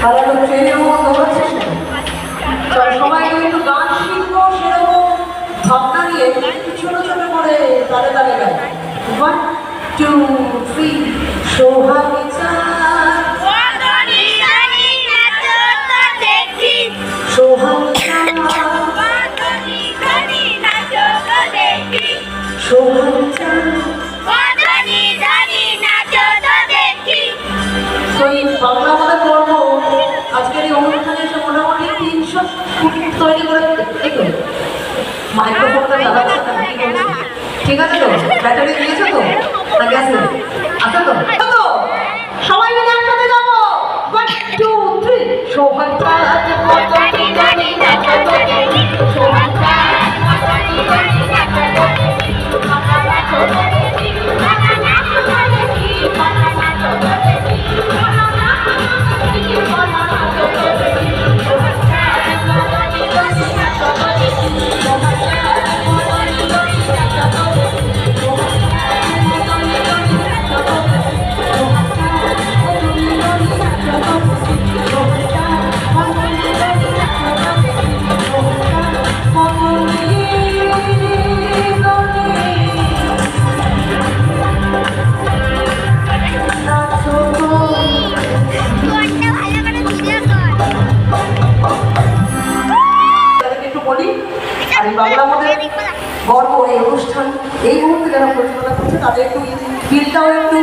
আর এখন ট্রেনের মতো হচ্ছে সবাই একটু গান শিখবো সেরকম ভাবনা নিয়ে ছোট ছোট করে তালে তালে গাই 1 2 3 সোহাগী চাঁদ সোহাগী চাঁদ সোহাগী চাঁদ বাংলা আমাদের পর্ব আজকের এই অনুষ্ঠানে এসে মোটামুটি 300 তৈরি করে দেখো মাইক্রোফোনটা চালাচ্ছে ঠিক আছে তো ব্যাটারি দিয়েছো তো না গেছে আচ্ছা তো সবাই মিলে একসাথে যাবো 1 2 3 সোহাগী চাঁদ বাংলা আমাদের গর্ব এই অনুষ্ঠান এই মুহূর্তে যারা পরিচালনা করছে তাদের একটু ফিলটাও একটু